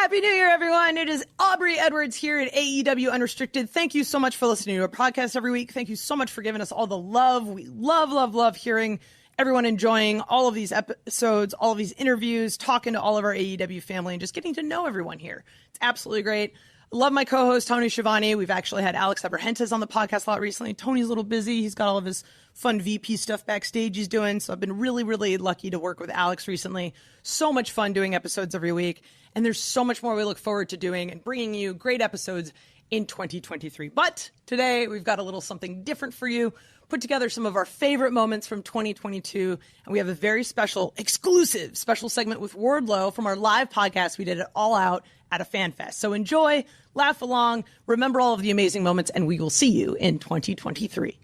Happy New Year, everyone. It is Aubrey Edwards here at AEW Unrestricted. Thank you so much for listening to our podcast every week. Thank you so much for giving us all the love. We love hearing everyone enjoying all of these episodes, all of these interviews, talking to all of our AEW family, and just getting to know everyone here. It's absolutely great. Love my co-host, Tony Schiavone. We've actually had Alex Abrahantes on the podcast a lot recently. Tony's a little busy. He's got all of his fun VP stuff backstage he's doing. So I've been really lucky to work with Alex recently. So much fun doing episodes every week. And there's so much more we look forward to doing and bringing you great episodes in 2023. But today we've got a little something different for you. Put together some of our favorite moments from 2022. And we have a very exclusive special segment with Wardlow from our live podcast we did at All Out at a FanFest. So enjoy, laugh along, remember all of the amazing moments, and we will see you in 2023.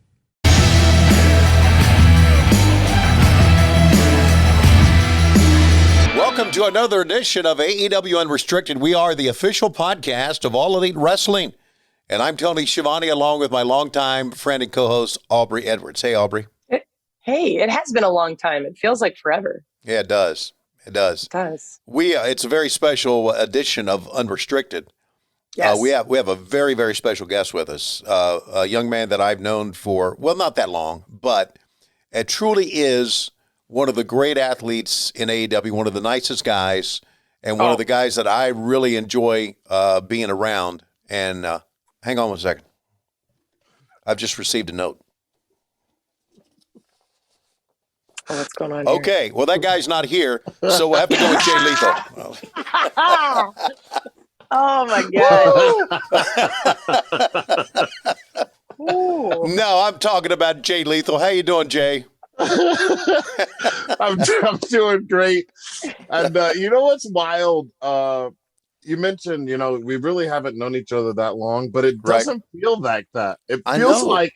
Welcome to another edition of AEW Unrestricted. We are the official podcast of All Elite Wrestling. And I'm Tony Schiavone, along with my longtime friend and co-host, Aubrey Edwards. Hey, Aubrey. Hey, it has been a long time. It feels like forever. Yeah, it does. It does. It does. It's a very special edition of Unrestricted. Yes. We have a very special guest with us, a young man that I've known for, well, not that long, but it truly is one of the great athletes in AEW, one of the nicest guys, and one of the guys that I really enjoy being around. And hang on one second. I've just received a note. Oh, what's going on here? Okay, well, that guy's not here, so we'll have to go with Jay Lethal. Oh, my God. No, I'm talking about Jay Lethal. How you doing, Jay? I'm doing great. And you know what's wild? You mentioned, we really haven't known each other that long, but it doesn't feel like that. It feels like,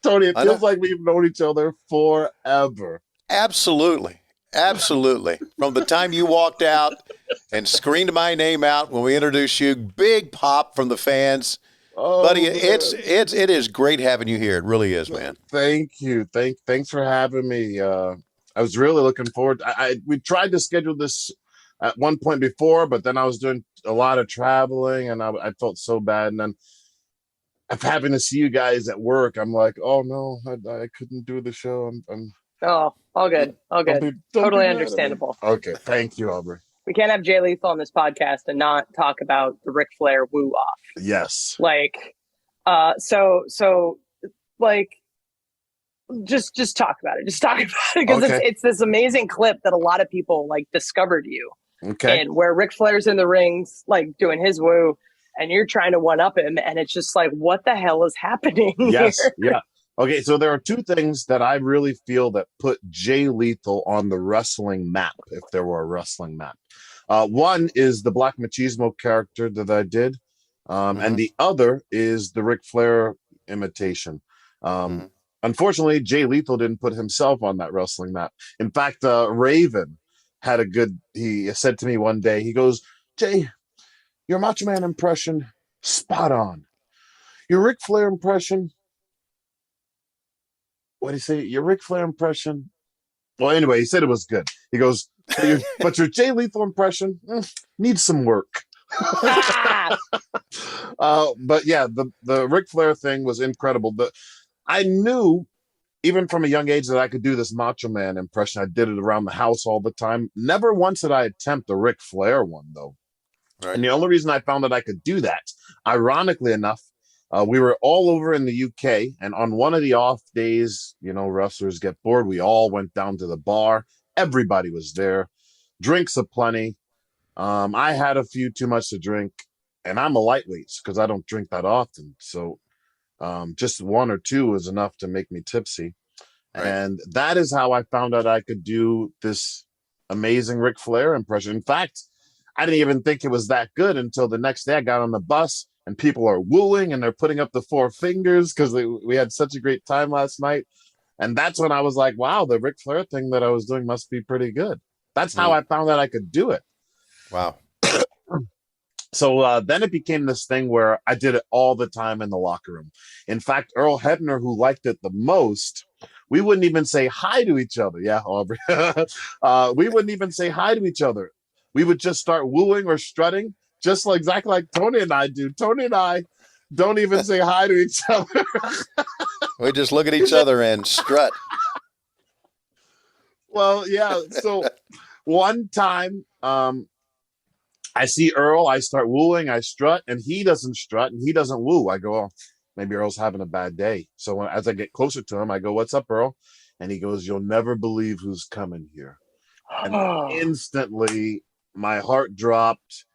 Tony, it feels like we've known each other forever. Absolutely. From the time you walked out and screamed my name out when we introduced you, big pop from the fans. Oh, buddy, man. It is great having you here. It really is, man. Thank you. Thanks for having me. I was really looking forward. We tried to schedule this at one point before, but then I was doing a lot of traveling and I felt so bad. And then having to see you guys at work, I'm like, oh no, I couldn't do the show. Oh, all good. Totally understandable. Okay, thank you, Aubrey. We can't have Jay Lethal on this podcast and not talk about the Ric Flair woo off. Yes. Just talk about it. Just talk about it because it's this amazing clip that a lot of people discovered you. Okay. And where Ric Flair's in the rings, doing his woo, and you're trying to one up him, and it's just what the hell is happening? Yes. Here? Yeah. Okay, so there are two things that I really feel that put Jay Lethal on the wrestling map, if there were a wrestling map. One is the Black Machismo character that I did, and the other is the Ric Flair imitation. Unfortunately, Jay Lethal didn't put himself on that wrestling map. In fact, Raven had he said to me one day, he goes, Jay, your Macho Man impression, spot on. Your Ric Flair impression, what did he say? Your Ric Flair impression. Well, anyway, he said it was good. He goes, but your Jay Lethal impression needs some work. But yeah, the Ric Flair thing was incredible. I knew, even from a young age, that I could do this Macho Man impression. I did it around the house all the time. Never once did I attempt a Ric Flair one, though. Right. And the only reason I found that I could do that, ironically enough, we were all over in the UK, and on one of the off days, wrestlers get bored. We all went down to the bar. Everybody was there. Drinks aplenty. I had a few too much to drink, and I'm a lightweight because I don't drink that often. So just one or two was enough to make me tipsy. Right. And that is how I found out I could do this amazing Ric Flair impression. In fact, I didn't even think it was that good until the next day I got on the bus and people are wooing and they're putting up the four fingers because we had such a great time last night. And that's when I was like, wow, the Ric Flair thing that I was doing must be pretty good. That's how I found out I could do it. Wow. So then it became this thing where I did it all the time in the locker room. In fact, Earl Hebner, who liked it the most, we wouldn't even say hi to each other. Yeah, Aubrey. We wouldn't even say hi to each other. We would just start wooing or strutting just like exactly like Tony and I do. Tony and I don't even say hi to each other. We just look at each other and strut. Well, yeah. So one time, I see Earl, I start wooing, I strut, and he doesn't strut and he doesn't woo. I go, oh, maybe Earl's having a bad day. So as I get closer to him, I go, what's up, Earl? And he goes, you'll never believe who's coming here. And instantly my heart dropped.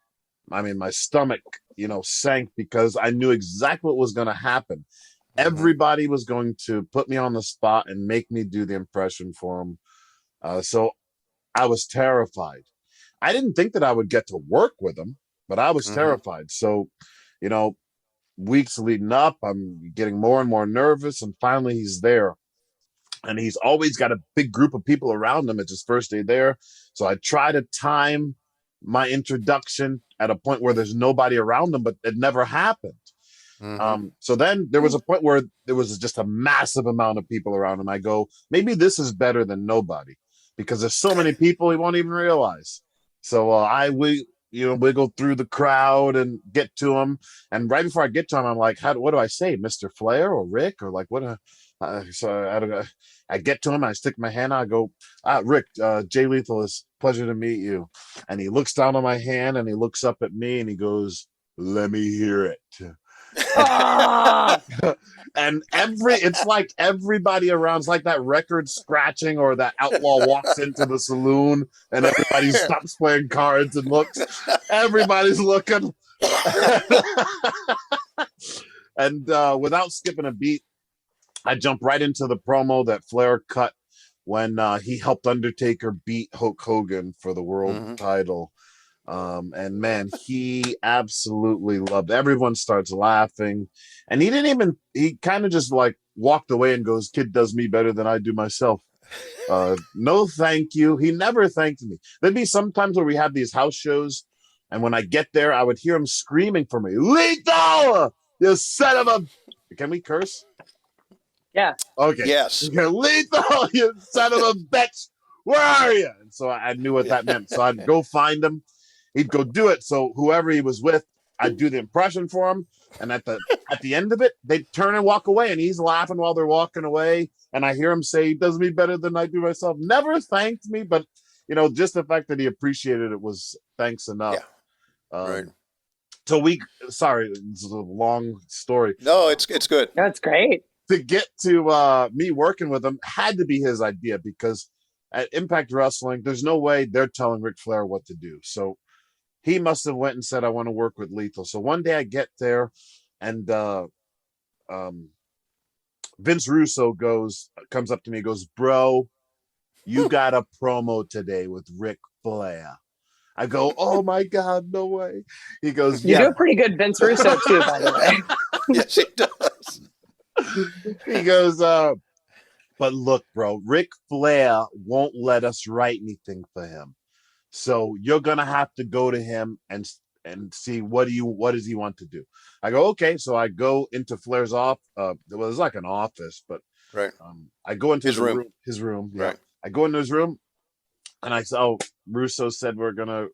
I mean, my stomach, sank because I knew exactly what was going to happen. Everybody was going to put me on the spot and make me do the impression for him. So I was terrified. I didn't think that I would get to work with him, but I was terrified. So, weeks leading up, I'm getting more and more nervous, and finally he's there. And he's always got a big group of people around him. It's his first day there. So I try to time my introduction at a point where there's nobody around him, but it never happened. So then there was a point where there was just a massive amount of people around him. I go, maybe this is better than nobody, because there's so many people he won't even realize. So I wiggle through the crowd and get to him. And right before I get to him, I'm like, what do I say? Mr. Flair or Rick? Or like, what? So I get to him, I stick my hand out, I go, Rick, Jay Lethal, it's a pleasure to meet you. And he looks down on my hand and he looks up at me and he goes, let me hear it. And it's like everybody around, it's like that record scratching or that outlaw walks into the saloon and everybody stops playing cards and looks. Everybody's looking. And without skipping a beat, I jump right into the promo that Flair cut when he helped Undertaker beat Hulk Hogan for the world title. And man, he absolutely loved it. Everyone starts laughing. And he kind of just like walked away and goes, kid does me better than I do myself. No, thank you. He never thanked me. There'd be sometimes where we have these house shows. And when I get there, I would hear him screaming for me, Lethal, you son of a... Can we curse? Yeah. Okay. Yes. Lethal, you son of a bitch. Where are you? And so I knew what that meant. So I'd go find him. He'd go do it. So whoever he was with, I'd do the impression for him. And at the end of it, they'd turn and walk away. And he's laughing while they're walking away. And I hear him say, he does me better than I do myself. Never thanked me. But, just the fact that he appreciated it was thanks enough. Yeah. Right. So sorry, it's a long story. No, it's good. That's great. To get to me working with him had to be his idea, because at Impact Wrestling, there's no way they're telling Ric Flair what to do. So he must have went and said, I want to work with Lethal. So one day I get there and Vince Russo comes up to me and goes, bro, you got a promo today with Ric Flair. I go, oh my God, no way. He goes, You do a pretty good Vince Russo too, by the way. Yes, he does. He goes, but look, bro, Ric Flair won't let us write anything for him. So you're going to have to go to him and see what does he want to do. I go, okay. So I go into Flair's office. It was like an office, but right. I go into his room. Yeah. Right. I go into his room and I said, oh, Russo said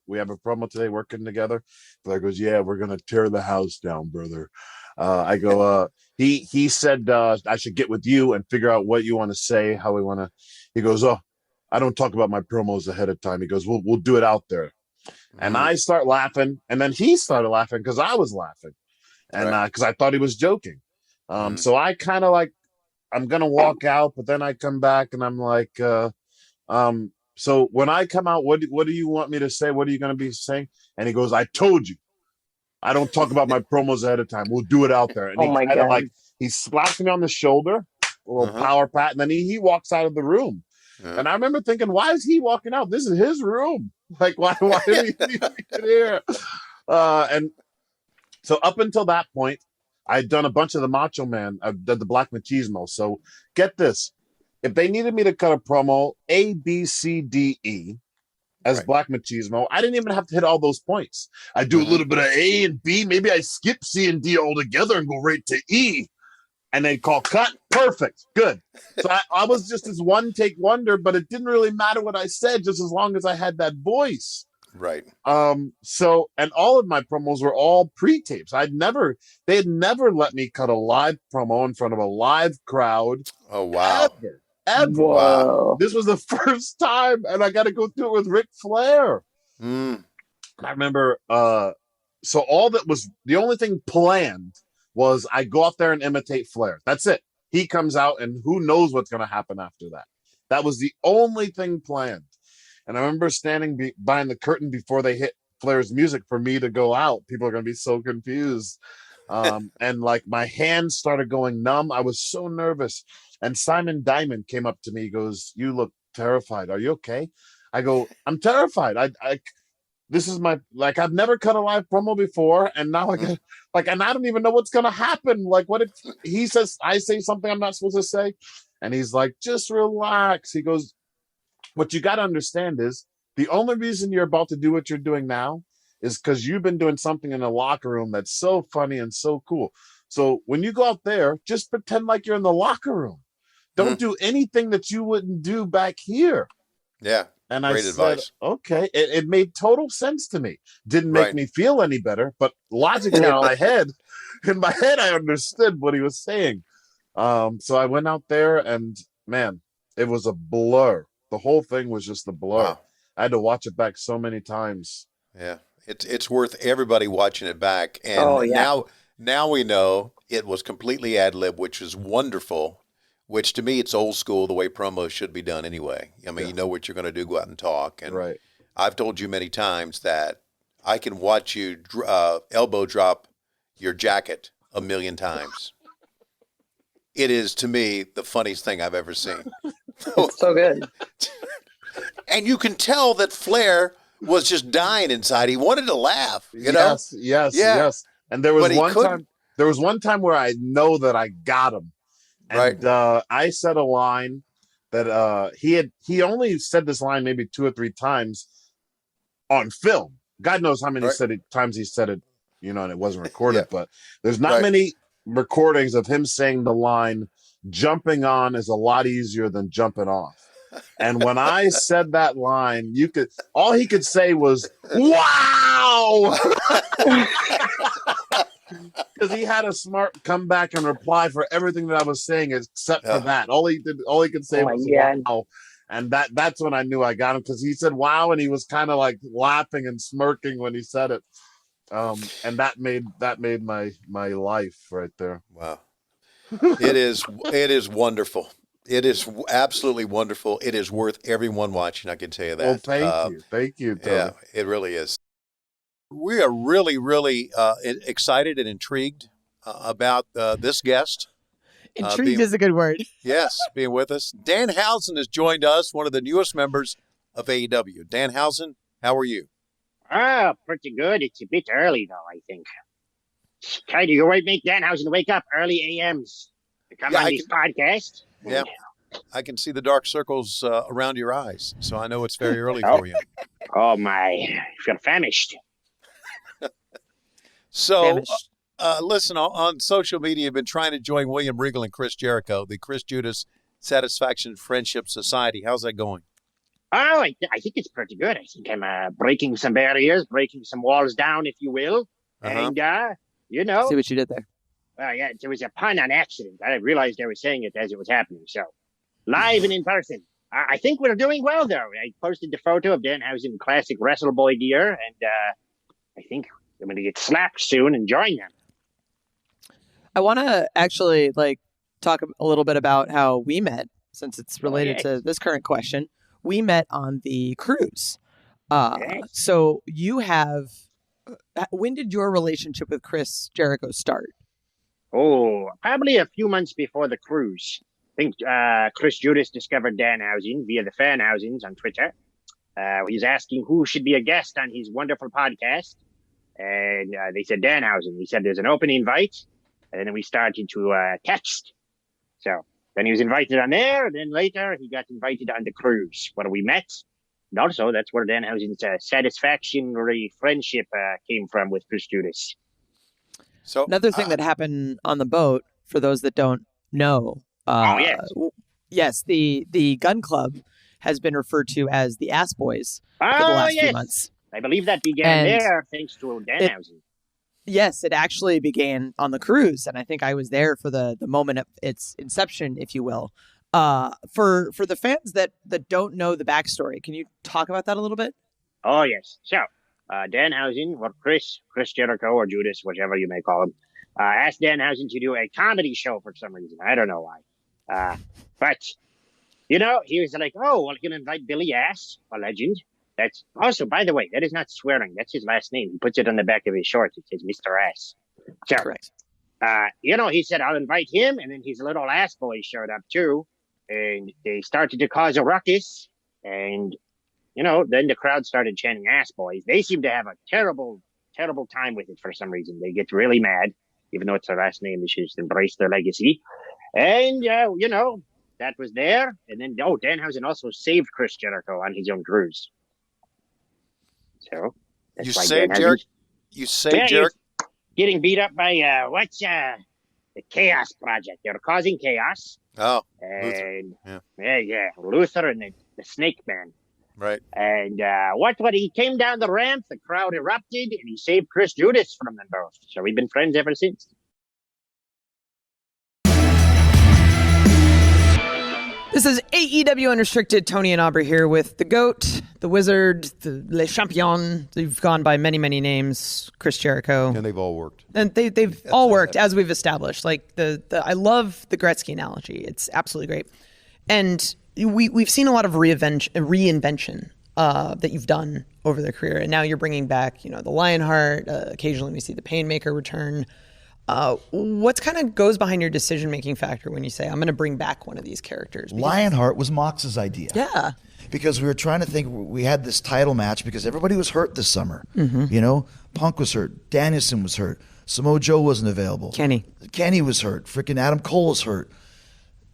we have a promo today working together. Flair goes, yeah, we're going to tear the house down, brother. I go, he said I should get with you and figure out what you want to say, how we want to. He goes, oh, I don't talk about my promos ahead of time. He goes, we'll do it out there. And I start laughing, and then he started laughing because I was laughing, and because I thought he was joking. So I kind of like, I'm gonna walk out, but then I come back and I'm like, so when I come out, what do you want me to say? What are you gonna be saying? And he goes, I told you, I don't talk about my promos ahead of time. We'll do it out there. And oh my God. Like he slaps me on the shoulder, a little power pat, and then he walks out of the room. Yeah. And I remember thinking, why is he walking out? This is his room. Like, why did he get here? And so up until that point, I'd done a bunch of the Macho Man. I've done the Black Machismo. So get this. If they needed me to cut a promo, A, B, C, D, E, as Black Machismo, I didn't even have to hit all those points. I do a little bit of A and B. Maybe I skip C and D altogether and go right to E. And they call cut. Perfect. Good. So I was just this one take wonder, but it didn't really matter what I said, just as long as I had that voice. Right. So, and all of my promos were all pre-tapes. They had never let me cut a live promo in front of a live crowd. Oh, wow. Ever. Whoa. Wow. This was the first time, and I got to go through it with Ric Flair. Mm. I remember, so the only thing planned was I go out there and imitate Flair. That's it. He comes out, and who knows what's going to happen after that. That was the only thing planned. And I remember standing behind the curtain before they hit Flair's music for me to go out. People are going to be so confused. And like my hands started going numb. I was so nervous. And Simon Diamond came up to me. He goes, "You look terrified. Are you okay?" I go, "I'm terrified. This is I've never cut a live promo before. And now and I don't even know what's going to happen. Like, what if he says, I say something I'm not supposed to say?" And he's like, "Just relax." He goes, "What you got to understand is the only reason you're about to do what you're doing now is because you've been doing something in the locker room that's so funny and so cool. So when you go out there, just pretend like you're in the locker room. Don't do anything that you wouldn't do back here." Yeah. And Great I said, advice. "Okay." It made total sense to me. Didn't make me feel any better, but logically in my head, I understood what he was saying. So I went out there, and man, it was a blur. The whole thing was just a blur. Wow. I had to watch it back so many times. Yeah. It's worth everybody watching it back. And now we know it was completely ad lib, which is wonderful. Which to me, it's old school, the way promos should be done anyway. I mean, you know what you're going to do, go out and talk. And Right. I've told you many times that I can watch you elbow drop your jacket 1,000,000 times. It is, to me, the funniest thing I've ever seen. It's so good. And you can tell that Flair was just dying inside. He wanted to laugh, you know? Yes. And there was But one time where I know that I got him. And I said a line that he only said this line maybe 2 or 3 times on film. God knows how many times he said it, and it wasn't recorded, but there's not many recordings of him saying the line, "Jumping on is a lot easier than jumping off." And when I said that line, all he could say was, "Wow!" Because he had a smart comeback and reply for everything that I was saying except for that. All he could say was "wow." And that's when I knew I got him, because he said "wow" and he was kind of like laughing and smirking when he said it. And that made my life right there. Wow. It is wonderful. It is absolutely wonderful. It is worth everyone watching, I can tell you that. Well, thank you, Tony. Yeah, it really is. We are really, really excited and intrigued about this guest. Intrigued is a good word. Yes, being with us. Danhausen has joined us, one of the newest members of AEW. Danhausen, how are you? Pretty good. It's a bit early, though, I think. Kind of, you might make Danhausen wake up early AMs to come on this podcast. Yeah, I can see the dark circles around your eyes, so I know it's very early for you. Oh, my. I feel famished. So, listen, on social media, I've been trying to join William Regal and Chris Jericho, the Chris Judas Satisfaction Friendship Society. How's that going? Oh, I think it's pretty good. I think I'm breaking some barriers, breaking some walls down, if you will. And, See what you did there. Yeah, there was a pun on accident. I realized I was saying it as it was happening. So, live and in person. I think we're doing well, though. I posted the photo of Danhausen classic Wrestle Boy gear, and I think I'm going to get slapped soon and join them. I want to actually talk a little bit about how we met, since it's related to this current question. We met on the cruise. So you have. When did your relationship with Chris Jericho start? Oh, probably a few months before the cruise. I think Chris Judas discovered Danhausen via the Fanhausens on Twitter. He's asking who should be a guest on his wonderful podcast. And they said Danhausen. He said there's an open invite. And then we started to text. So then he was invited on there. And then later he got invited on the cruise where we met. And also that's where Danhausen's satisfactory friendship came from with Chris Judas. So another thing that happened on the boat, for those that don't know. Yes, the Gun Club has been referred to as the Ass Boys for the last few months. I believe that began there thanks to Danhausen. Yes, it actually began on the cruise, and I think I was there for the moment of its inception, if you will. For the fans that don't know the backstory, can you talk about that a little bit? Oh, yes. So, Danhausen, or Chris Jericho, or Judas, whichever you may call him, asked Danhausen to do a comedy show for some reason. I don't know why. But, he was like, oh, well, you can invite Billy Ass, a legend. That's also, by the way, that is not swearing. That's his last name. He puts it on the back of his shorts. It says Mr. Ass. So, correct. He said, I'll invite him. And then his little ass boy showed up too. And they started to cause a ruckus. And, then the crowd started chanting ass boys. They seem to have a terrible, terrible time with it for some reason. They get really mad, even though it's their last name. They should just embrace their legacy. And, that was there. And then, Danhausen also saved Chris Jericho on his own cruise. So you saved Jericho. You saved Jericho. Getting beat up by the Chaos Project. They were causing chaos. Oh, and Luther. Luther and the Snake Man. Right. And what he came down the ramp, the crowd erupted, and he saved Chris Judas from them both. So we've been friends ever since. This is AEW Unrestricted. Tony and Aubrey here with the GOAT, the Wizard, the Le Champion. They've gone by many, many names. Chris Jericho. And they've all worked. And they've all worked, as we've established. Like I love the Gretzky analogy. It's absolutely great. And we've seen a lot of reinvention that you've done over their career. And now you're bringing back, the Lionheart. Occasionally we see the Painmaker return. What kind of goes behind your decision-making factor when you say, I'm going to bring back one of these characters? Lionheart was Mox's idea. Yeah. Because we were trying to think, we had this title match because everybody was hurt this summer. Punk was hurt. Danielson was hurt. Samoa Joe wasn't available. Kenny was hurt. Freaking Adam Cole was hurt.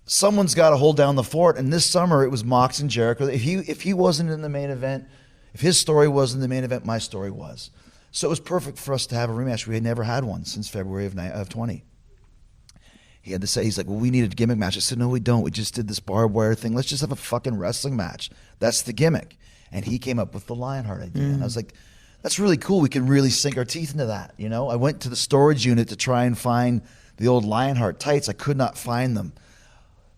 Someone's got to hold down the fort. And this summer, it was Mox and Jericho. If he wasn't in the main event, if his story wasn't in the main event, my story was. So it was perfect for us to have a rematch. We had never had one since February of 20. He had to say, he's like, well, we need a gimmick match. I said, no, we don't. We just did this barbed wire thing. Let's just have a fucking wrestling match. That's the gimmick. And he came up with the Lionheart idea. And I was like, that's really cool. We can really sink our teeth into that. I went to the storage unit to try and find the old Lionheart tights. I could not find them.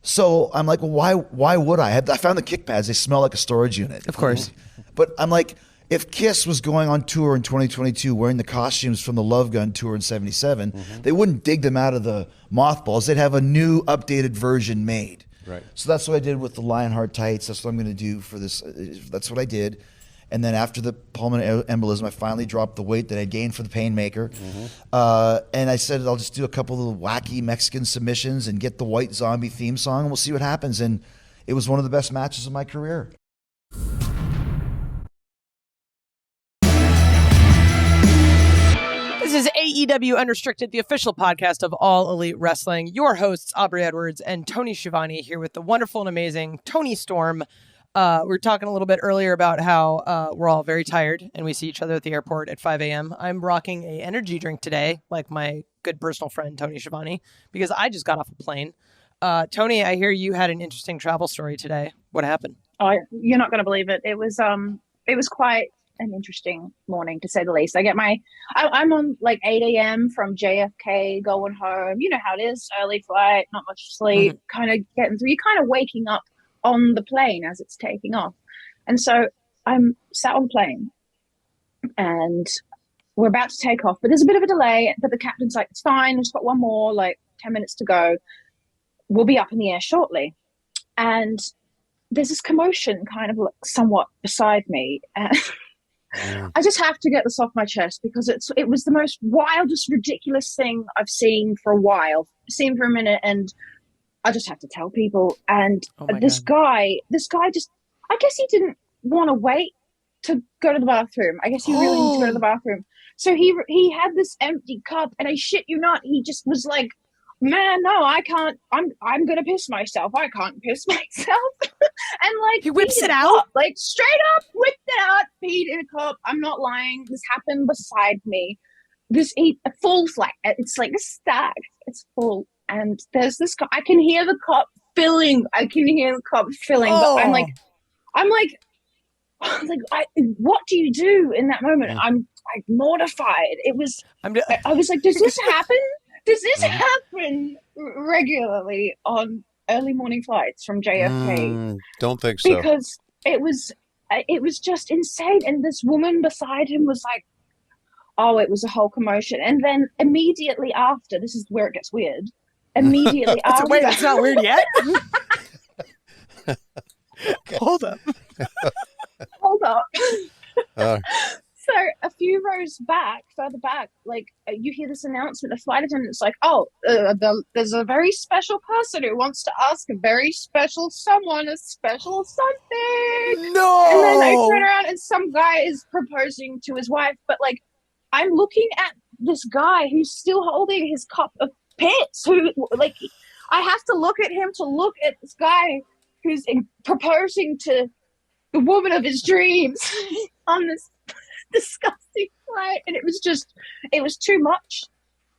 So I'm like, well, why would I? I found the kick pads. They smell like a storage unit. Of course. But I'm like, if Kiss was going on tour in 2022 wearing the costumes from the Love Gun tour in 77, they wouldn't dig them out of the mothballs. They'd have a new, updated version made. Right. So that's what I did with the Lionheart tights. That's what I'm going to do for this. That's what I did. And then after the pulmonary embolism, I finally dropped the weight that I gained for the Painmaker. And I said, I'll just do a couple of wacky Mexican submissions and get the White Zombie theme song, and we'll see what happens. And it was one of the best matches of my career. This is AEW Unrestricted, the official podcast of All Elite Wrestling. Your hosts, Aubrey Edwards and Tony Schiavone, here with the wonderful and amazing Toni Storm. We were talking a little bit earlier about how we're all very tired and we see each other at the airport at 5 a.m. I'm rocking a energy drink today, like my good personal friend Tony Schiavone, because I just got off a plane. Tony, I hear you had an interesting travel story today. What happened? Oh, you're not going to believe it. It was quite an interesting morning, to say the least. I'm on like 8 a.m. from JFK going home. You know how it is, early flight, not much sleep, kind of getting through. You're kind of waking up on the plane as it's taking off. And so I'm sat on plane and we're about to take off, but there's a bit of a delay, but the captain's like, it's fine. We've got one more, like 10 minutes to go. We'll be up in the air shortly. And there's this commotion kind of like somewhat beside me. I just have to get this off my chest because it was the most wildest, ridiculous thing I've seen for a while, seen for a minute, and I just have to tell people. And this guy just, I guess he didn't want to wait to go to the bathroom. I guess he really needed to go to the bathroom. So he had this empty cup, and I shit you not, he just was like, man, no, I can't. I'm gonna piss myself. I can't piss myself. And like he whips it out, like straight up whipped it out, peed in a cup. I'm not lying. This happened beside me. A full flat. It's like a stack. It's full, and there's this cup. I can hear the cup filling. But I'm like, what do you do in that moment? I'm like mortified. I was like, does this happen? Does this happen regularly on early morning flights from JFK? Don't think so. Because it was just insane. And this woman beside him was like, oh, it was a whole commotion. And then immediately after, this is where it gets weird. Immediately after. Wait, that's not weird yet? Hold up. Hold up. So a few rows further back, like you hear this announcement, the flight attendant's like, oh, there's a very special person who wants to ask a very special someone a special something. No! And then I turn around and some guy is proposing to his wife, but like I'm looking at this guy who's still holding his cup of piss, who like I have to look at him to look at this guy who's proposing to the woman of his dreams on this disgusting flight. And it was too much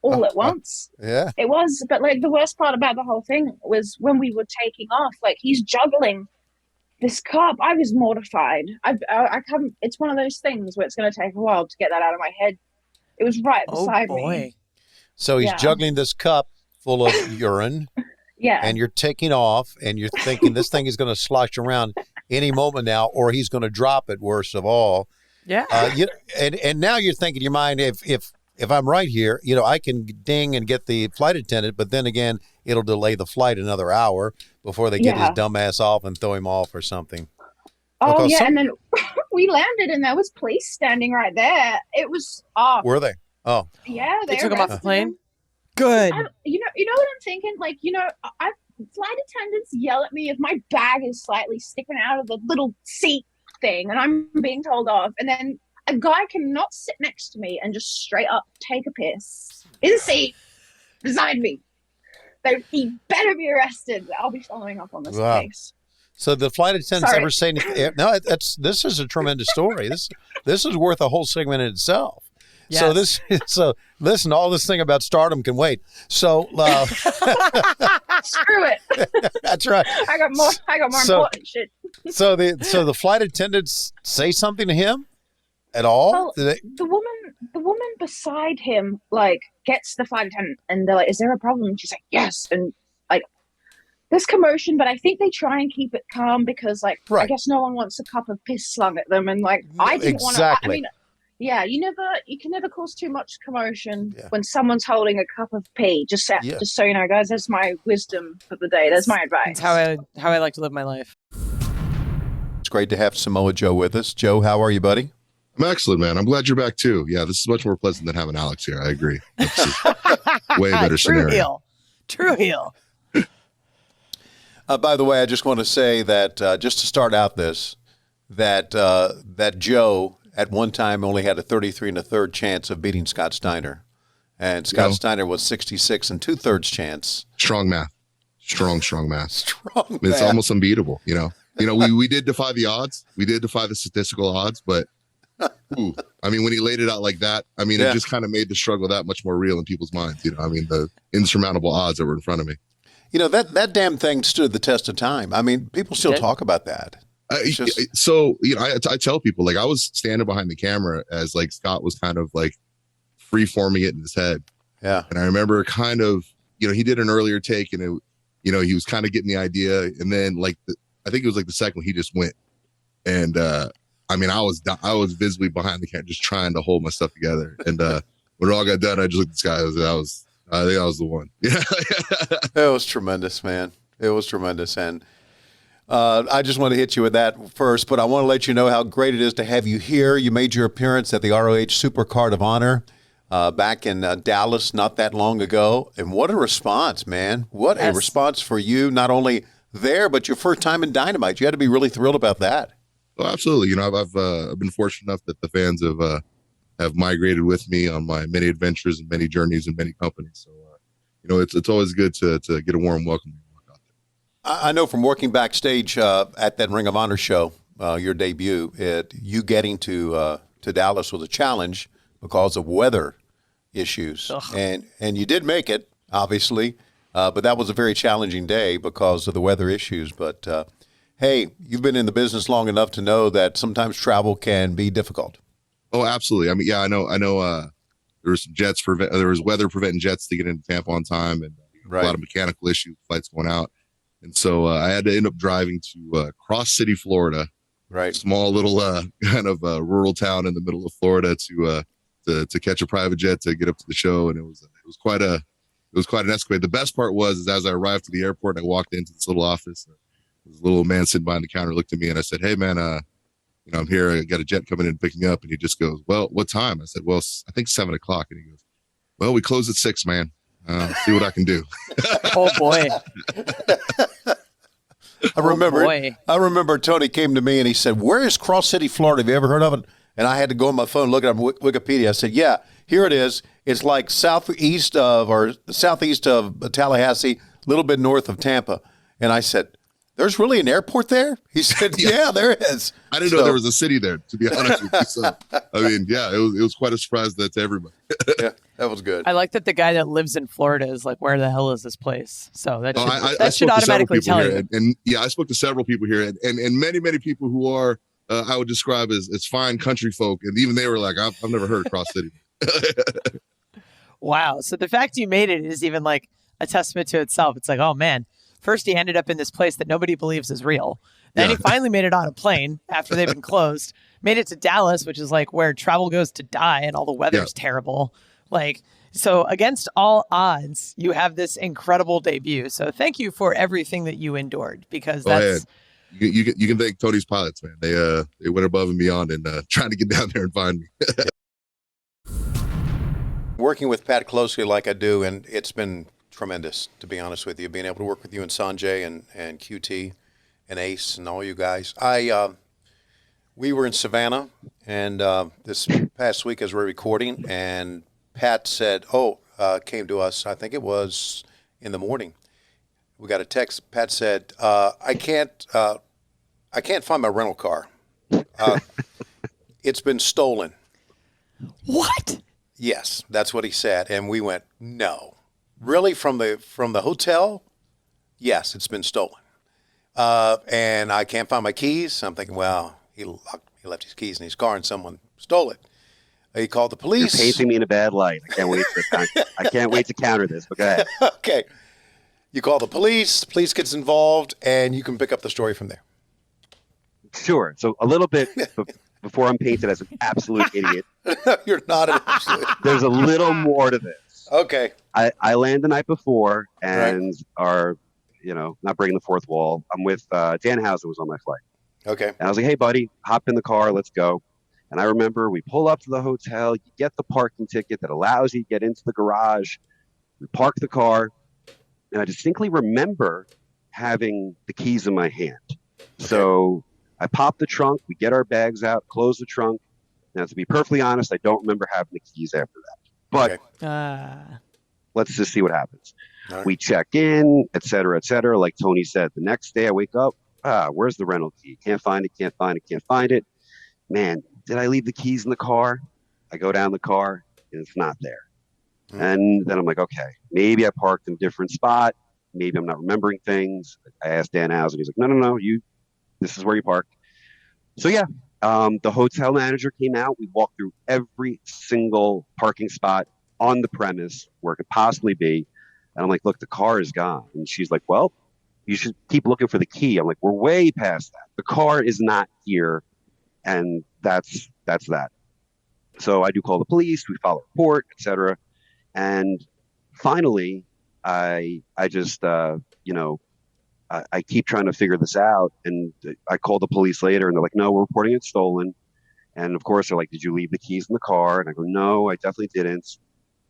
all at once. Yeah. It was, but like the worst part about the whole thing was when we were taking off, like he's juggling this cup. I was mortified. I come, it's one of those things where it's going to take a while to get that out of my head. It was right beside me. So he's juggling this cup full of urine. Yeah. And you're taking off and you're thinking this thing is going to slosh around any moment now, or he's going to drop it, worst of all. Yeah. And now you're thinking in your mind, if I'm right here, I can ding and get the flight attendant, but then again, it'll delay the flight another hour before they get his dumb ass off and throw him off or something. Oh, yeah. And then we landed and there was police standing right there. It was off. Were they? Oh. Yeah. They took him off the plane? Him. Good. You know what I'm thinking? Like, flight attendants yell at me if my bag is slightly sticking out of the little seat thing and I'm being told off. And then a guy cannot sit next to me and just straight up take a piss in the seat beside me. He better be arrested. I'll be following up on this case. So the flight attendants ever say anything? No, this is a tremendous story. This is worth a whole segment in itself. Yes. So listen, all this thing about stardom can wait. So screw it. That's right. I got more important shit. So the flight attendants say something to him at all? Well, the woman beside him like gets the flight attendant and they're like, "Is there a problem?" And she's like, "Yes." And like there's commotion, but I think they try and keep it calm because like I guess no one wants a cup of piss slung at them, and like I didn't want to. I mean. Yeah, you can never cause too much commotion when someone's holding a cup of pee. Just so you know, guys, that's my wisdom for the day. That's my advice. That's how I like to live my life. It's great to have Samoa Joe with us. Joe, how are you, buddy? I'm excellent, man. I'm glad you're back too. Yeah, this is much more pleasant than having Alex here. I agree. Way better scenario. True heel. By the way, I just want to say that just to start out this, that Joe at one time only had a 33 1/3 chance of beating Scott Steiner. And Scott Steiner was 66 2/3 chance. Strong math. Strong math. Strong math. It's almost unbeatable, we did defy the odds. We did defy the statistical odds, but I mean, when he laid it out like that, I mean, it just kind of made the struggle that much more real in people's minds. I mean, the insurmountable odds that were in front of me. That damn thing stood the test of time. I mean, people still talk about that. I tell people, like, I was standing behind the camera as like Scott was kind of like free forming it in his head. Yeah. And I remember kind of, he did an earlier take and it, he was kind of getting the idea. And then like, I think it was like the second one he just went. And, I mean, I was visibly behind the camera, just trying to hold my stuff together. And, when it all got done, I just looked at this guy. I think I was the one. Yeah. It was tremendous, man. It was tremendous. And, I just want to hit you with that first, but I want to let you know how great it is to have you here. You made your appearance at the ROH Supercard of Honor back in Dallas not that long ago. And what a response, man. What a response for you, not only there, but your first time in Dynamite. You had to be really thrilled about that. Oh, absolutely. I've been fortunate enough that the fans have migrated with me on my many adventures and many journeys and many companies. So, it's always good to get a warm welcome. I know from working backstage at that Ring of Honor show, your debut, you getting to Dallas was a challenge because of weather issues. And you did make it, obviously, but that was a very challenging day because of the weather issues. But hey, you've been in the business long enough to know that sometimes travel can be difficult. Oh, absolutely. I mean, yeah, I know. There was some there was weather preventing jets to get into Tampa on time, and a lot of mechanical issues, flights going out. And so I had to end up driving to Cross City, Florida, small little kind of rural town in the middle of Florida to catch a private jet to get up to the show. And it was quite an escapade. The best part was as I arrived to the airport, I walked into this little office. This little man sitting behind the counter looked at me and I said, "Hey man, I'm here. I got a jet coming in and picking me up." And he just goes, "Well, what time?" I said, "Well, I think 7:00." And he goes, "Well, we close at 6, man. See what I can do." Oh boy. I remember Tony came to me and he said, "Where is Cross City, Florida? Have you ever heard of it?" And I had to go on my phone and look it up on Wikipedia. I said, "Yeah, here it is. It's like southeast of Tallahassee, a little bit north of Tampa." And I said, "There's really an airport there?" He said, "Yeah, there is." I didn't know there was a city there, to be honest with you. So, I mean, yeah, it was quite a surprise to everybody. Yeah, that was good. I like that the guy that lives in Florida is like, "Where the hell is this place?" So that should automatically tell you. And yeah, I spoke to several people here, and many people who are I would describe as fine country folk, and even they were like, "I've never heard of Cross City." Wow. So the fact you made it is even like a testament to itself. It's like, oh man. First, he ended up in this place that nobody believes is real. Then he finally made it on a plane after they've been closed. Made it to Dallas, which is like where travel goes to die, and all the weather's terrible. Like, so against all odds, you have this incredible debut. So thank you for everything that you endured, because that's. You can thank Tony's pilots, man. They went above and beyond and trying to get down there and find me. Working with Pat closely like I do, and it's been tremendous, to be honest with you, being able to work with you and Sanjay and QT and Ace and all you guys. We were in Savannah, and this past week as we're recording, and Pat said, came to us, I think it was in the morning. We got a text. Pat said, I can't find my rental car. It's been stolen. What? Yes, that's what he said. And we went, no. Really? From the hotel? Yes, it's been stolen. And I can't find my keys. I'm thinking, well, he left his keys in his car and someone stole it. He called the police. You're painting me in a bad light. I can't wait to counter this, but go ahead. Okay. You call the police gets involved, and you can pick up the story from there. Sure. So a little bit before I'm painted as an absolute idiot. You're not an absolute. There's a little more to this. Okay. I land the night before and are, not breaking the fourth wall. I'm with Danhausen was on my flight. Okay. And I was like, "Hey, buddy, hop in the car. Let's go." And I remember we pull up to the hotel. You get the parking ticket that allows you to get into the garage. We park the car. And I distinctly remember having the keys in my hand. Okay. So I pop the trunk. We get our bags out, close the trunk. Now, to be perfectly honest, I don't remember having the keys after that. But let's just see what happens. Right. We check in, et cetera, et cetera. Like Tony said, the next day I wake up. Where's the rental key? Can't find it. Man, did I leave the keys in the car? I go down the car and it's not there. And then I'm like, okay, maybe I parked in a different spot. Maybe I'm not remembering things. I asked Danhausen. He's like, no, this is where you parked. So yeah, the hotel manager came out. We walked through every single parking spot on the premise where it could possibly be. And I'm like, look, the car is gone. And she's like, well, you should keep looking for the key. I'm like, we're way past that. The car is not here. And that's that. So I do call the police. We file a report, et cetera. And finally, I just, I keep trying to figure this out. And I call the police later and they're like, no, we're reporting it stolen. And of course, they're like, did you leave the keys in the car? And I go, no, I definitely didn't.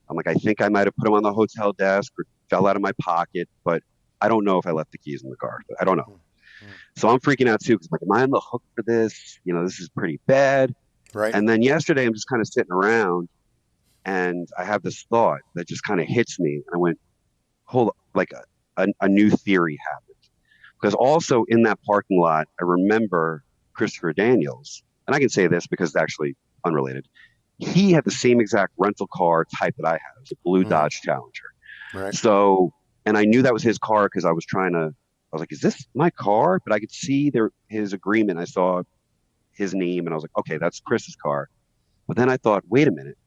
I'm like, I think I might have put them on the hotel desk or fell out of my pocket, but I don't know if I left the keys in the car. I don't know. Mm-hmm. So I'm freaking out too, because I'm like, am I on the hook for this? This is pretty bad. Right. And then yesterday, I'm just kind of sitting around. And I have this thought that just kind of hits me. I went, hold up, like a new theory happened. Because also in that parking lot, I remember Christopher Daniels, and I can say this because it's actually unrelated. He had the same exact rental car type that I had. It was a blue Dodge Challenger. Right. So, and I knew that was his car because I was trying to I was like, is this my car? But I could see his agreement. I saw his name, and I was like, okay, that's Chris's car. But then I thought, wait a minute.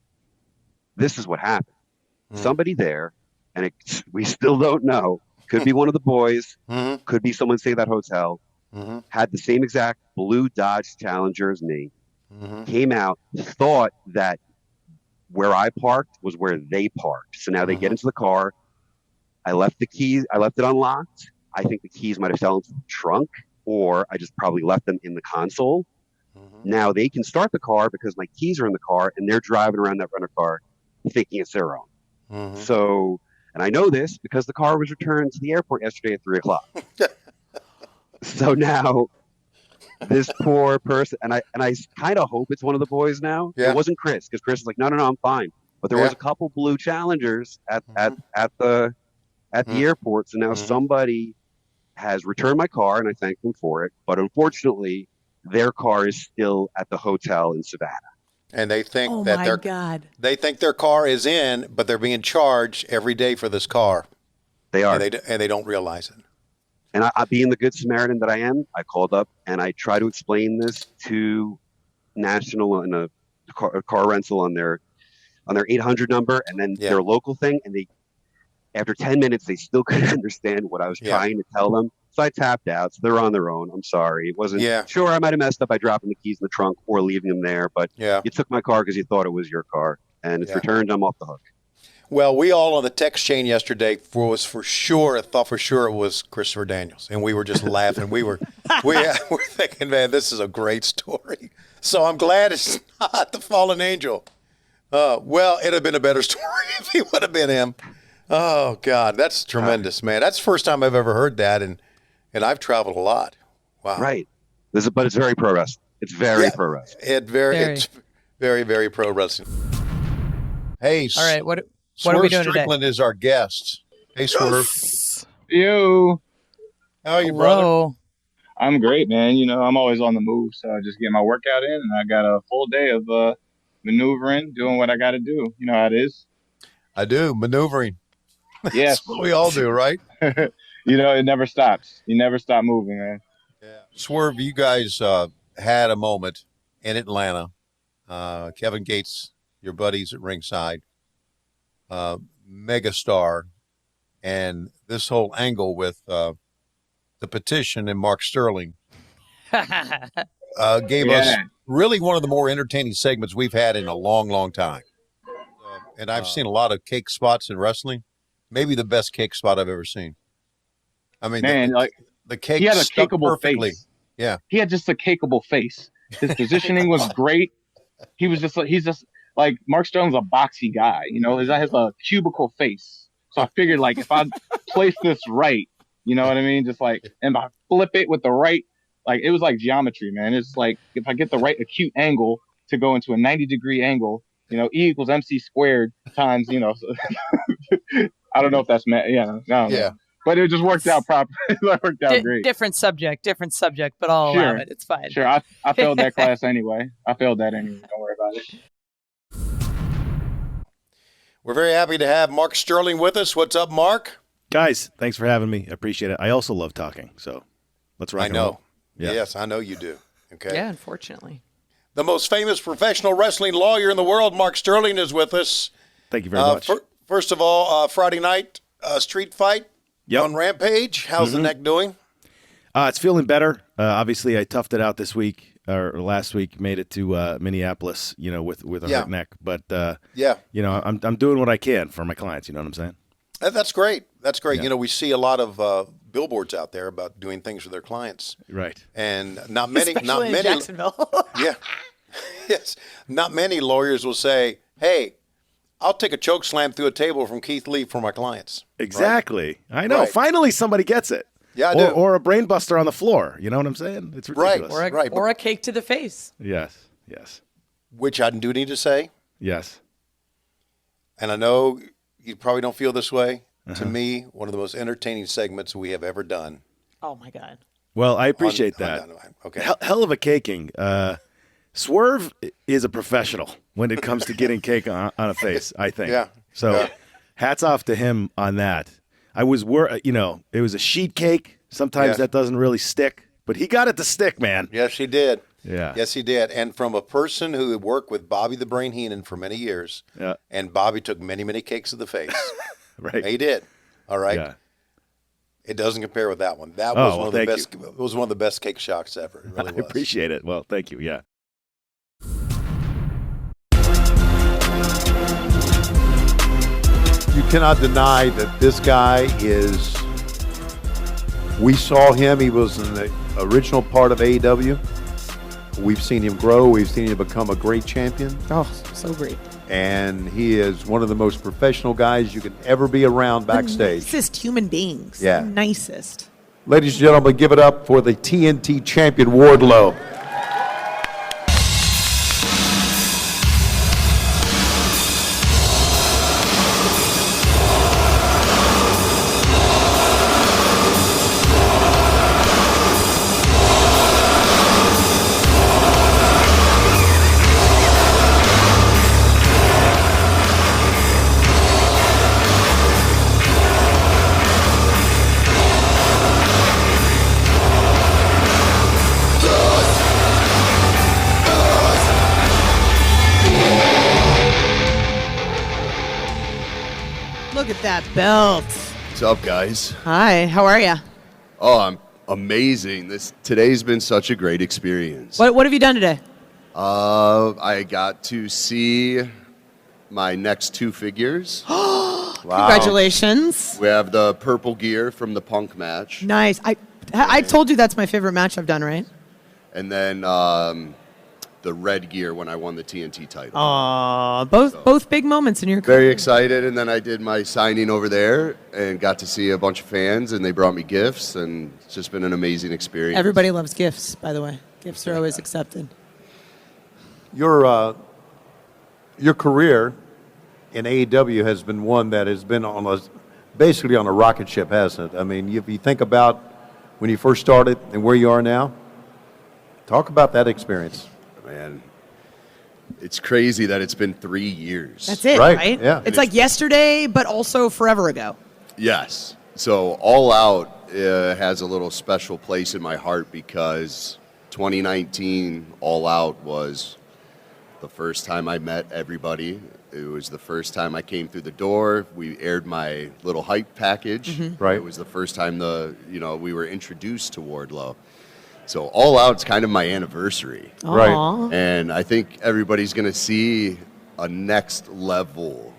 This is what happened. Somebody there, and we still don't know. Could be one of the boys. Could be someone staying at that hotel. Had the same exact blue Dodge Challenger as me. Came out, thought that where I parked was where they parked. So now they get into the car. I left the keys. I left it unlocked. I think the keys might have fell into the trunk, or I just probably left them in the console. Now they can start the car because my keys are in the car, and they're driving around that rental car thinking it's their own. So, and I know this because the car was returned to the airport yesterday at 3:00. So now this poor person, and I kind of hope it's one of the boys now. It wasn't Chris, because Chris is like, no, I'm fine. But there was a couple blue Challengers at the airport. So now somebody has returned my car, and I thank them for it. But unfortunately, their car is still at the hotel in Savannah. And they think they think their car is in, but they're being charged every day for this car. They are. And they don't realize it. And I, being the good Samaritan that I am, I called up and I try to explain this to National and a car rental on their 800 number, and then their local thing. And after 10 minutes, they still couldn't understand what I was trying to tell them. So I tapped out. So they're on their own. I'm sorry. It wasn't sure. I might have messed up by dropping the keys in the trunk or leaving them there, but you took my car because you thought it was your car, and it's returned. I'm off the hook. Well, we all on the text chain yesterday thought for sure it was Christopher Daniels, and we were just laughing. We were thinking, man, this is a great story. So I'm glad it's not the fallen angel. Well, it'd have been a better story if he would have been him. Oh God, that's tremendous, man. That's the first time I've ever heard that, and I've traveled a lot. Wow. Right. But it's very pro wrestling. It's very pro wrestling. It's very, very pro wrestling. Hey, all right. What Swerve are we doing Strickland today? is our guest. Hey, Swerve. Yo. How are you, brother? I'm great, man. You know, I'm always on the move, so I just get my workout in, and I got a full day of maneuvering, doing what I got to do. You know how it is. I do, maneuvering. Yes. That's what we all do, right? You know, it never stops. You never stop moving, man. Yeah. Swerve, you guys had a moment in Atlanta. Kevin Gates, your buddies at ringside, megastar, and this whole angle with the petition and Mark Sterling gave us really one of the more entertaining segments we've had in a long, long time. And I've seen a lot of cake spots in wrestling. Maybe the best cake spot I've ever seen. I mean, man, the cake. He had a cakeable face. Yeah, he had just a cakeable face. His positioning was great. He's just like Mark Sterling's a boxy guy. You know, he has a cubicle face. So I figured, like, if I place this right, you know what I mean? Just like, and I flip it with the right, like, it was like geometry, man. It's like, if I get the right acute angle to go into a 90-degree angle, you know, E equals MC squared times, you know, I don't know if that's know. But it just worked out properly. It worked out great. Different subject, but I'll allow it. It's fine. Sure, I failed that class anyway. Don't worry about it. We're very happy to have Mark Sterling with us. What's up, Mark? Guys, thanks for having me. I appreciate it. I also love talking, so let's rock and roll. Yeah. Yes, I know you do. Okay. Yeah, unfortunately. The most famous professional wrestling lawyer in the world, Mark Sterling, is with us. Thank you very much. First of all, Friday night street fight on Rampage. How's the neck doing? It's feeling better. Obviously, I toughed it out this week or last week. Made it to Minneapolis, you know, with a hurt neck. But you know, I'm doing what I can for my clients. You know what I'm saying? That's great. That's great. Yeah. You know, we see a lot of billboards out there about doing things for their clients. Right. And not many. Especially in Jacksonville. Yeah. Yes. Not many lawyers will say, "Hey, I'll take a choke slam through a table from Keith Lee for my clients." Exactly. Right? I know. Right. Finally, somebody gets it. Yeah, I do. Or a brain buster on the floor. You know what I'm saying? It's ridiculous. Right. Or a cake to the face. Yes. Which I do need to say. Yes. And I know you probably don't feel this way. To me, one of the most entertaining segments we have ever done. Oh, my God. Well, I appreciate that. Okay. Hell of a caking. Swerve is a professional when it comes to getting cake on a face, I think. Yeah. So hats off to him on that. I was, you know, it was a sheet cake. Sometimes that doesn't really stick, but he got it to stick, man. Yes, he did. Yeah. Yes, he did. And from a person who had worked with Bobby the Brain Heenan for many years, and Bobby took many, many kicks to the face. Right. He did. All right. Yeah. It doesn't compare with that one. That was one of the best. You. It was one of the best kick shocks ever. It really I appreciate it. Well, thank you. Yeah. You cannot deny that this guy is. We saw him. He was in the original part of AEW. We've seen him grow. We've seen him become a great champion. Oh, so great. And he is one of the most professional guys you can ever be around backstage. The nicest human beings. Yeah. The nicest. Ladies and gentlemen, give it up for the TNT champion, Wardlow. Look at that belt. What's up, guys? Hi, how are you? Oh, I'm amazing. Today's been such a great experience. What have you done today? I got to see my next 2 figures. Wow. Congratulations. We have the purple gear from the Punk match. Nice. I told you that's my favorite match I've done, right? And then the red gear when I won the TNT title. Both big moments in your career. Very excited. And then I did my signing over there and got to see a bunch of fans, and they brought me gifts, and it's just been an amazing experience. Everybody loves gifts, by the way. Gifts are always accepted. Your career in AEW has been one that has been basically on a rocket ship, hasn't it? I mean, if you think about when you first started and where you are now, talk about that experience. Man, it's crazy that it's been 3 years. That's it, right? Yeah. It's like yesterday, but also forever ago. Yes. So All Out has a little special place in my heart because 2019 All Out was the first time I met everybody. It was the first time I came through the door. We aired my little hype package. Mm-hmm. Right. It was the first time we were introduced to Wardlow. So All Out's kind of my anniversary. Aww. Right. And I think everybody's going to see a next level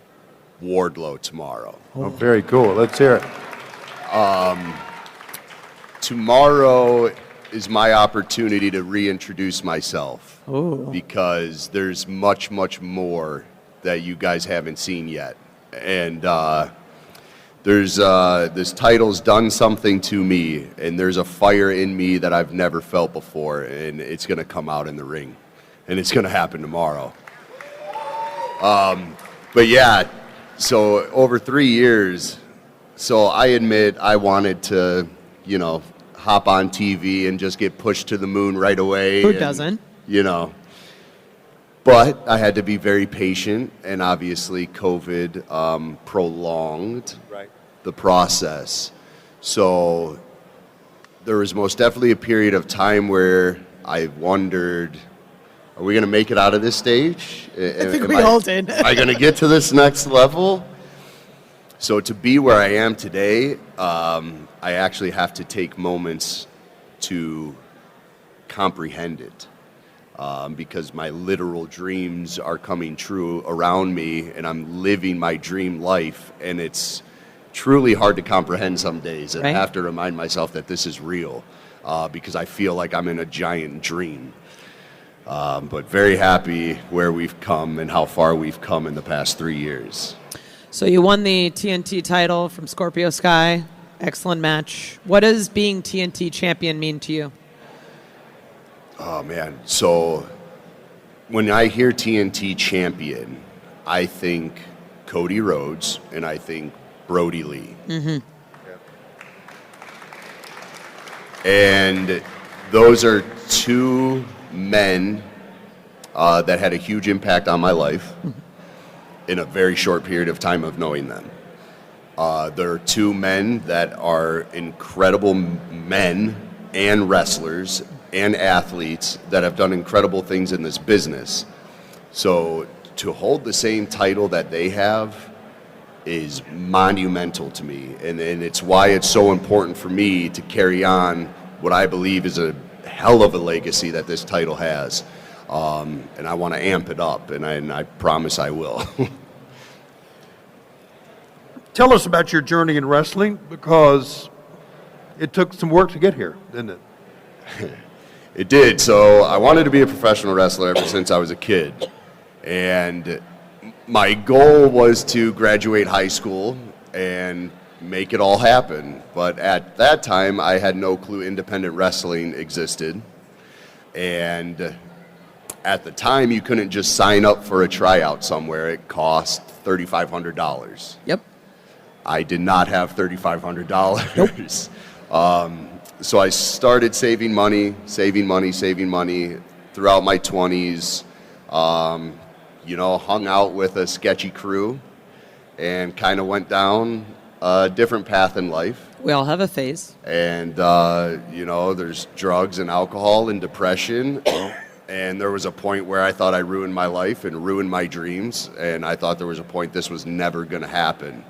Wardlow tomorrow. Oh, very cool. Let's hear it. Tomorrow is my opportunity to reintroduce myself. Ooh. Because there's much, much more that you guys haven't seen yet. And this title's done something to me, and there's a fire in me that I've never felt before, and it's going to come out in the ring, and it's going to happen tomorrow. But yeah, so over 3 years, so I admit I wanted to, hop on TV and just get pushed to the moon right away. Who doesn't? But I had to be very patient, and obviously COVID prolonged the process. So there was most definitely a period of time where I wondered, are we going to make it out of this stage? I think we all did. Am I going to get to this next level? So to be where I am today, I actually have to take moments to comprehend it. Because my literal dreams are coming true around me, and I'm living my dream life, and it's truly hard to comprehend some days. And I have to remind myself that this is real, because I feel like I'm in a giant dream. But very happy where we've come and how far we've come in the past 3 years. So you won the TNT title from Scorpio Sky. Excellent match. What does being TNT champion mean to you? Oh, man. So when I hear TNT champion, I think Cody Rhodes and I think Brody Lee. Mm-hmm. And those are 2 men that had a huge impact on my life in a very short period of time of knowing them. There are two men that are incredible men and wrestlers and athletes that have done incredible things in this business. So to hold the same title that they have is monumental to me. And it's why it's so important for me to carry on what I believe is a hell of a legacy that this title has. And I want to amp it up, and I promise I will. Tell us about your journey in wrestling, because it took some work to get here, didn't it? It did. So I wanted to be a professional wrestler ever since I was a kid. And my goal was to graduate high school and make it all happen. But at that time, I had no clue independent wrestling existed. And at the time, you couldn't just sign up for a tryout somewhere. It cost $3,500. Yep. I did not have $3,500. Nope. So I started saving money throughout my 20s. Hung out with a sketchy crew and kind of went down a different path in life. We all have a phase. And, there's drugs and alcohol and depression. And there was a point where I thought I ruined my life and ruined my dreams. And I thought there was a point this was never going to happen.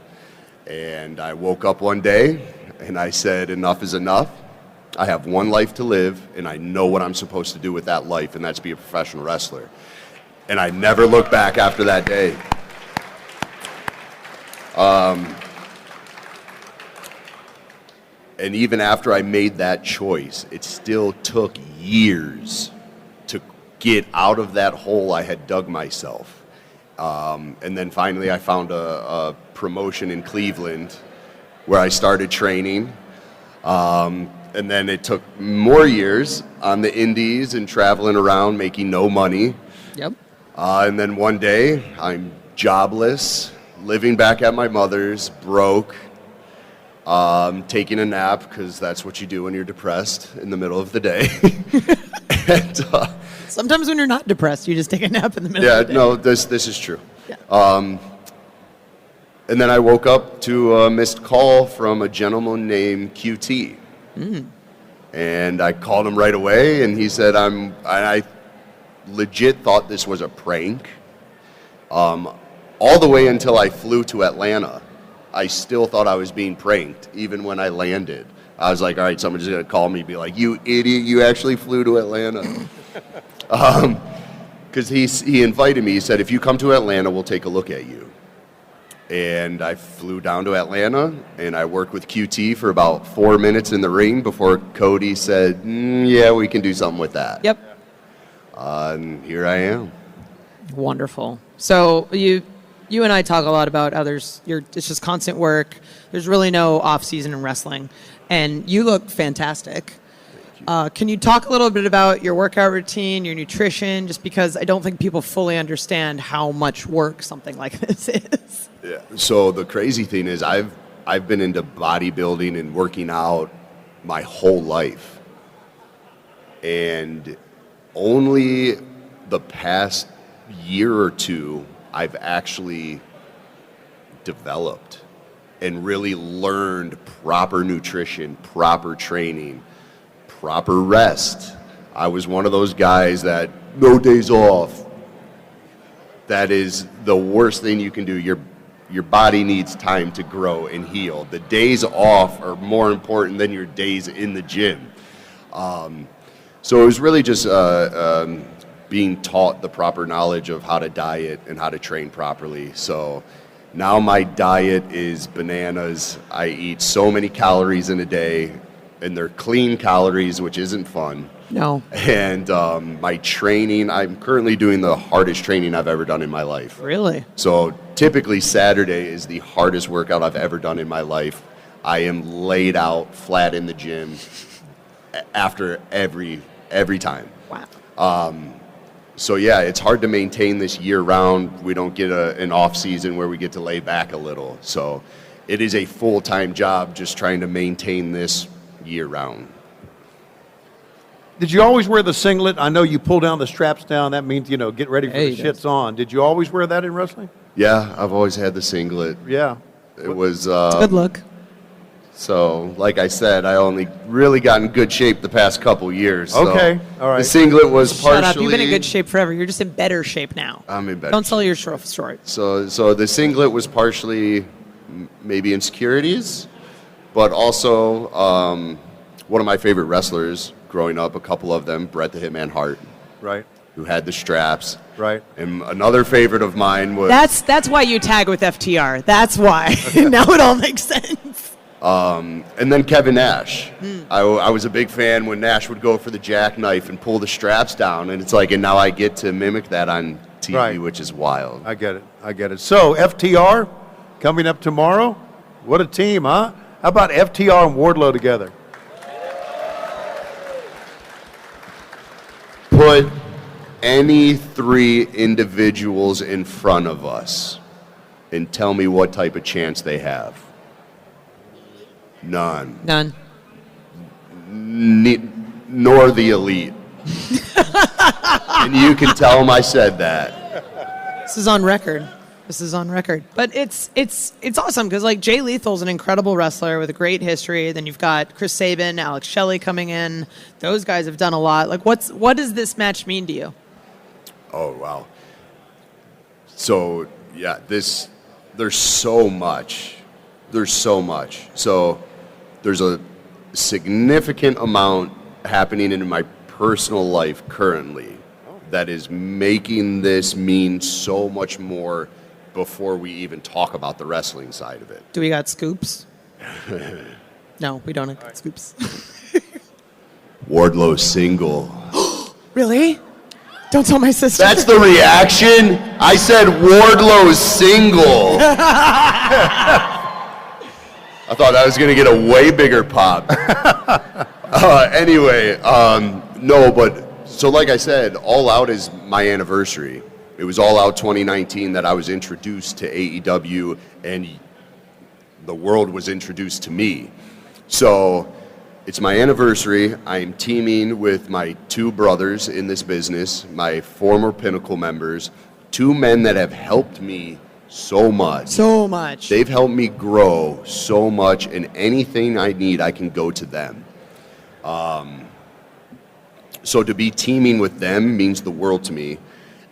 And I woke up one day and I said, enough is enough. I have one life to live, and I know what I'm supposed to do with that life, and that's be a professional wrestler. And I never looked back after that day. And even after I made that choice, it still took years to get out of that hole I had dug myself. And then finally I found a promotion in Cleveland where I started training. And then it took more years on the indies and traveling around making no money. Yep. And then one day I'm jobless, living back at my mother's, broke, taking a nap because that's what you do when you're depressed in the middle of the day. And, sometimes when you're not depressed, you just take a nap in the middle of the day. No, this is true. Yeah. And then I woke up to a missed call from a gentleman named QT. And I called him right away, and he said, I legit thought this was a prank. All the way until I flew to Atlanta, I still thought I was being pranked, even when I landed. I was like, all right, someone's going to call me and be like, you idiot, you actually flew to Atlanta. Because he invited me. He said, if you come to Atlanta, we'll take a look at you. And I flew down to Atlanta, and I worked with QT for about 4 minutes in the ring before Cody said, yeah, we can do something with that. Yep. And here I am. Wonderful. So you and I talk a lot about others. It's just constant work. There's really no off season in wrestling, and you look fantastic. Can you talk a little bit about your workout routine, your nutrition, just because I don't think people fully understand how much work something like this is? Yeah. So the crazy thing is I've been into bodybuilding and working out my whole life. And only the past year or two I've actually developed and really learned proper nutrition, proper training, proper rest. I was one of those guys that no days off. That is the worst thing you can do. Your body needs time to grow and heal. The days off are more important than your days in the gym. So it was really just being taught the proper knowledge of how to diet and how to train properly. So now my diet is bananas. I eat so many calories in a day, and they're clean calories, which isn't fun. No. And my training, I'm currently doing the hardest training I've ever done in my life. Really? So typically Saturday is the hardest workout I've ever done in my life. I am laid out flat in the gym after every time. Wow. So yeah, it's hard to maintain this year round. We don't get an off season where we get to lay back a little. So it is a full-time job just trying to maintain this year round. Did you always wear the singlet? I know you pull down the straps down. That means, get ready for the shits on. Did you always wear that in wrestling? Yeah, I've always had the singlet. Yeah. It was good look. So, like I said, I only really got in good shape the past couple years. So Okay, all right. The singlet was Shut partially. up. You've been in good shape forever. You're just in better shape now. I'm in better. Don't sell your short. So the singlet was partially maybe insecurities, but also one of my favorite wrestlers growing up, a couple of them, Bret the Hitman Hart, Right. who had the straps. Right. And another favorite of mine was That's why you tag with FTR. That's why. Now it all makes sense. and then Kevin Nash. I was a big fan when Nash would go for the jackknife and pull the straps down, and it's like, and now I get to mimic that on TV, Right. which is wild. I get it. So, FTR coming up tomorrow. What a team, huh? How about FTR and Wardlow together? Put any three individuals in front of us and tell me what type of chance they have. None. Nor the elite. And you can tell them I said that. This is on record. But it's awesome because like Jay Lethal's an incredible wrestler with a great history. Then you've got Chris Sabin, Alex Shelley coming in. Those guys have done a lot. Like what does this match mean to you? Oh, wow. So, yeah, there's so much. So there's a significant amount happening in my personal life currently that is making this mean so much more before we even talk about the wrestling side of it. Do we got scoops? No, we don't have scoops. Wardlow single. Really? Don't tell my sister. That's the reaction? I said Wardlow single. I thought I was going to get a way bigger pop. Anyway, no, but so like I said, All Out is my anniversary. It was All Out 2019 that I was introduced to AEW, and the world was introduced to me. So it's my anniversary. I'm teaming with my two brothers in this business, my former Pinnacle members, two men that have helped me so much. They've helped me grow so much, and anything I need, I can go to them. So to be teaming with them means the world to me.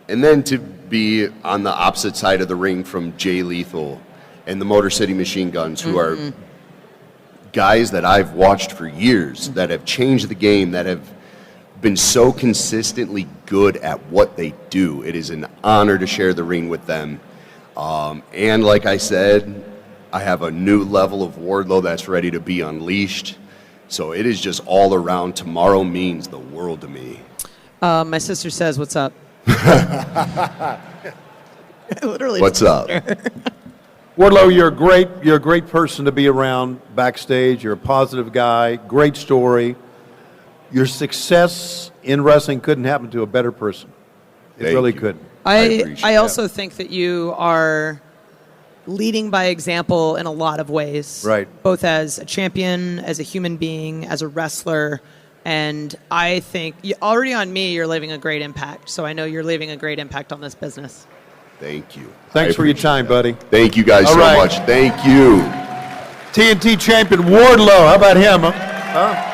And then to be on the opposite side of the ring from Jay Lethal and the Motor City Machine Guns, who are guys that I've watched for years, that have changed the game, that have been so consistently good at what they do. It is an honor to share the ring with them. And like I said, I have a new level of Wardlow that's ready to be unleashed. So it is just all around. Tomorrow means the world to me. My sister says, "What's up?" Literally. What's up? Wardlow, you're a great person to be around backstage. You're a positive guy. Great story. Your success in wrestling couldn't happen to a better person. It really couldn't. I also think that you are leading by example in a lot of ways. Right. Both as a champion, as a human being, as a wrestler. And I think already on me, you're leaving a great impact. So I know you're leaving a great impact on this business. Thank you. Thanks for your time, buddy. Thank you guys so much. Thank you. TNT champion Wardlow. How about him? Huh?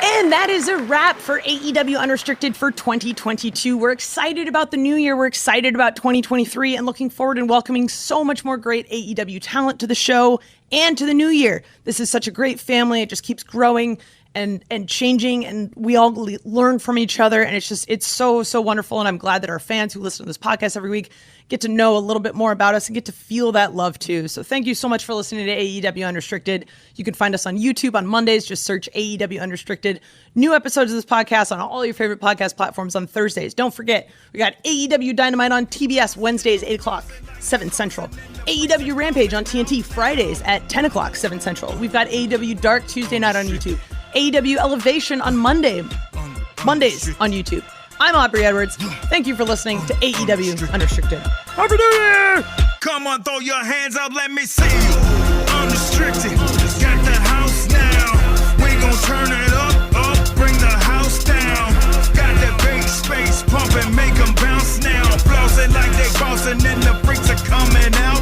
And that is a wrap for AEW Unrestricted for 2022. We're excited about the new year. We're excited about 2023 and looking forward and welcoming so much more great AEW talent to the show and to the new year. This is such a great family. It just keeps growing and changing, and we all learn from each other, and it's so wonderful. And I'm glad that our fans who listen to this podcast every week get to know a little bit more about us and get to feel that love too. So thank you so much for listening to AEW Unrestricted. You can find us on YouTube on Mondays. Just search AEW Unrestricted. New episodes of this podcast on all your favorite podcast platforms on Thursdays. Don't forget, we got AEW Dynamite on TBS Wednesdays, 8 o'clock, 7 Central. AEW Rampage on TNT Fridays at 10 o'clock, 7 Central. We've got AEW Dark Tuesday night on YouTube. AEW Elevation on Mondays on YouTube. I'm Aubrey Edwards. Thank you for listening to AEW Unrestricted. Happy New Year! Come on, throw your hands up, let me see you. Unrestricted, got the house now. We gon' turn it up, bring the house down. Got that big space pumping, make them bounce now. Flossing like they bouncing and the freaks are coming out.